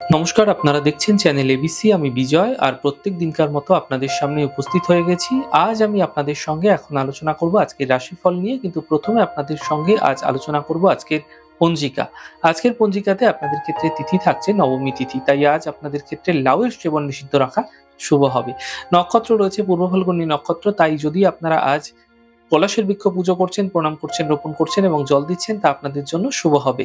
নমস্কার, আপনারা দেখছেন চ্যানেল এবিসি। আমি বিজয়, আর প্রত্যেক দিনকার মতো আপনাদের সামনে উপস্থিত হয়ে গেছি। আজ আমি আপনাদের সঙ্গে এখন আলোচনা করব আজকের রাশিফল নিয়ে, কিন্তু প্রথমে আপনাদের সঙ্গে আজ আলোচনা করব আজকের পঞ্জিকা। আজকের পঞ্জিকাতে আপনাদের ক্ষেত্রে তিথি থাকছে নবমী তিথি, তাই আজ আপনাদের ক্ষেত্রে লাউয়ের সেবন নিষিদ্ধ রাখা শুভ হবে। নক্ষত্র রয়েছে পূর্ব ফাল্গুনী নক্ষত্র, তাই যদি আপনারা আজ পলাশের বৃক্ষ পুজো করছেন, প্রণাম করছেন, রোপণ করছেন এবং জল দিচ্ছেন, তা আপনাদের জন্য শুভ হবে।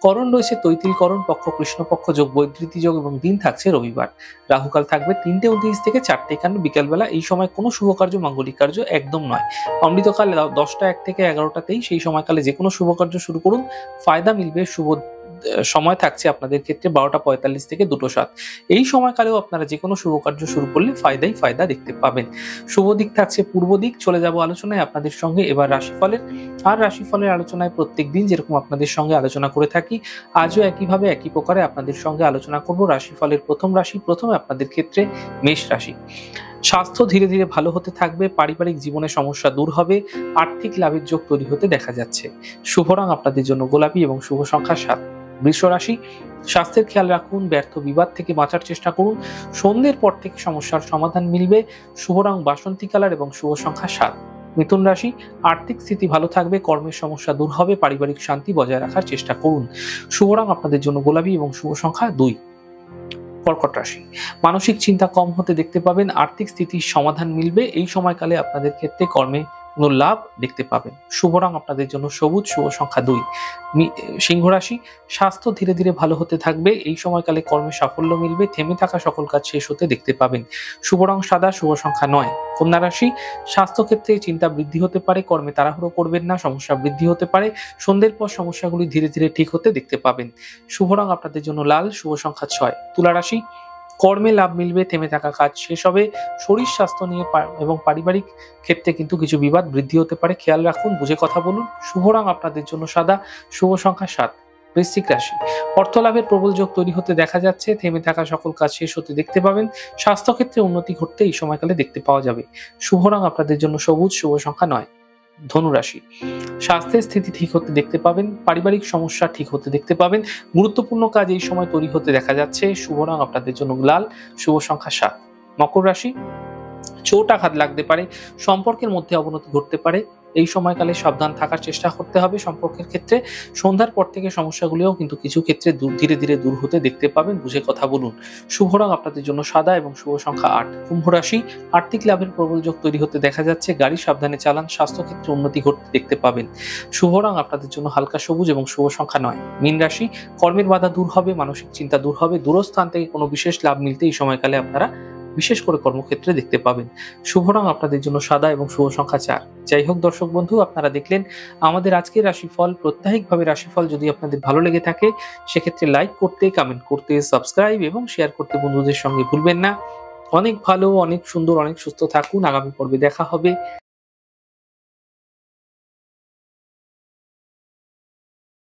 করণ রয়েছে তৈতিল করণ, পক্ষ কৃষ্ণপক্ষ যোগ, বৈধৃতি যোগ এবং দিন থাকছে রবিবার। রাহুকাল থাকবে 3:29 থেকে 4:51 বিকালবেলা। এই সময় কোনো শুভ কার্য, মাঙ্গলিক কার্য একদম নয়। অমৃতকাল 10টা 1 থেকে 11টাতেই, সেই সময়কালে যে কোনো শুভ কার্য শুরু করুন, ফায়দা মিলবে। শুভ সময় থাকছে আপনাদের ক্ষেত্রে 12টা 45 থেকে 2টো 7। এই সময়কালেও আপনারা যে কোনো শুভ কার্য শুরু করলে ফায়দা দেখতে পাবেন। শুভ দিক থাকছে পূর্ব দিক। চলে যাব আলোচনায় আপনাদের সঙ্গে এবার রাশিফলের। আর রাশিফলের আলোচনায় প্রত্যেক দিন যেরকম আপনাদের সঙ্গে আলোচনা করে থাকি, আজও একইভাবে একই প্রকারে আপনাদের সঙ্গে আলোচনা করব রাশিফলের প্রথম রাশি। প্রথমে আপনাদের ক্ষেত্রে মেষ রাশি। স্বাস্থ্য ধীরে ধীরে ভালো হতে থাকবে, পারিবারিক জীবনে সমস্যা দূর হবে, আর্থিক লাভের যোগ তৈরি হতে দেখা যাচ্ছে। শুভ রং আপনাদের জন্য গোলাপি এবং শুভ সংখ্যা 7। বৃষ রাশি। স্বাস্থ্যের খেয়াল রাখুন, ব্যর্থ বিবাদ থেকে বাঁচার চেষ্টা করুন, সন্ধ্যের পর থেকে সমস্যার সমাধান মিলবে। শুভ রং বাসন্তী কালার এবং শুভ সংখ্যা 7। মিথুন রাশি। আর্থিক স্থিতি ভালো থাকবে, কর্মের সমস্যা দূর হবে, পারিবারিক শান্তি বজায় রাখার চেষ্টা করুন। শুভ রং আপনাদের জন্য গোলাপি এবং শুভ সংখ্যা 2। কর্কট রাশি। মানসিক চিন্তা কম হতে দেখতে পাবেন, আর্থিক স্থিতির সমাধান মিলবে। এই সময়কালে আপনাদের ক্ষেত্রে কর্মে কোনো লাভ দেখতে পাবেন। শুভ রং আপনাদের জন্য সবুজ, শুভ সংখ্যা 2। সিংহ রাশি। স্বাস্থ্য ধীরে ধীরে ভালো হতে থাকবে, এই সময়কালে কর্মে সাফল্য মিলবে, থেমে থাকা সকল কাজ শেষ হতে দেখতে পাবেন। শুভ রং সাদা, শুভ সংখ্যা 9। কন্যা রাশি। স্বাস্থ্য ক্ষেত্রে চিন্তা বৃদ্ধি হতে পারে, কর্মে তাড়াহুড়ো করবেন না, সমস্যা বৃদ্ধি হতে পারে। সন্ধ্যের পর সমস্যাগুলি ধীরে ধীরে ঠিক হতে দেখতে পাবেন। শুভ রং আপনাদের জন্য লাল, শুভ সংখ্যা 6। তুলা রাশি। কর্মে লাভ মিলবে, থেমে থাকা কাজ শেষ হবে। শরীর স্বাস্থ্য নিয়ে এবং পারিবারিক ক্ষেত্রে কিন্তু কিছু বিবাদ বৃদ্ধি হতে পারে, খেয়াল রাখুন, বুঝে কথা বলুন। শুভ রং আপনাদের জন্য সাদা, শুভ সংখ্যা 7। বৃশ্চিক রাশি। অর্থ লাভের প্রবল যোগ তৈরি হতে দেখা যাচ্ছে, থেমে থাকা সকল কাজ শেষ হতে দেখতে পাবেন। স্বাস্থ্য ক্ষেত্রে উন্নতি ঘটতে এই সময়কালে দেখতে পাওয়া যাবে। শুভ রং আপনাদের জন্য সবুজ, শুভ সংখ্যা 9। ধনু রাশি। স্বাস্থ্যের স্থিতি ঠিক হতে দেখতে পাবেন, পারিবারিক সমস্যা ঠিক হতে দেখতে পাবেন। গুরুত্বপূর্ণ কাজ এই সময় তৈরি হতে দেখা যাচ্ছে। শুভ রং আপনাদের জন্য লাল, শুভ সংখ্যা 7। মকর রাশি। চোট আঘাত লাগতে পারে, সম্পর্কের মধ্যে অবনতি ঘটতে পারে। এই সময়কালে সাবধান থাকার চেষ্টা করতে হবে সম্পর্কের ক্ষেত্রে। সন্ধ্যার পর থেকে সমস্যাগুলিও কিন্তু কিছু ক্ষেত্রে ধীরে ধীরে দূর হতে দেখতে পাবেন, বুঝে কথা বলুন। শুভ রং আপনাদের জন্য সাদা এবং শুভ সংখ্যা 8। কুম্ভ রাশি। আর্থিক লাভের প্রবল যোগ তৈরি হতে দেখা যাচ্ছে, গাড়ি সাবধানে চালান, স্বাস্থ্য ক্ষেত্রে উন্নতি ঘটতে দেখতে পাবেন। শুভ রং আপনাদের জন্য হালকা সবুজ এবং শুভ সংখ্যা 9। মীন রাশি। কর্মের বাধা দূর হবে, মানসিক চিন্তা দূর হবে, দূরস্থান থেকে কোনো বিশেষ লাভ মিলতে এই সময়কালে আপনারা বিশেষ করে কর্মক্ষেত্রে দেখতে পাবেন। শুভ রং আপনাদের জন্য সাদা এবং শুভ সংখ্যা 4। যাই হোক দর্শক বন্ধু, আপনারা দেখলেন আমাদের আজকের রাশিফল। প্রত্যাহিকভাবে রাশিফল যদি আপনাদের ভালো লেগে থাকে, সেক্ষেত্রে লাইক করতে, কমেন্ট করতে, সাবস্ক্রাইব এবং শেয়ার করতে বন্ধুদের সঙ্গে ভুলবেন না। অনেক ভালো, অনেক সুন্দর, অনেক সুস্থ থাকুন। আগামী পর্বে দেখা হবে।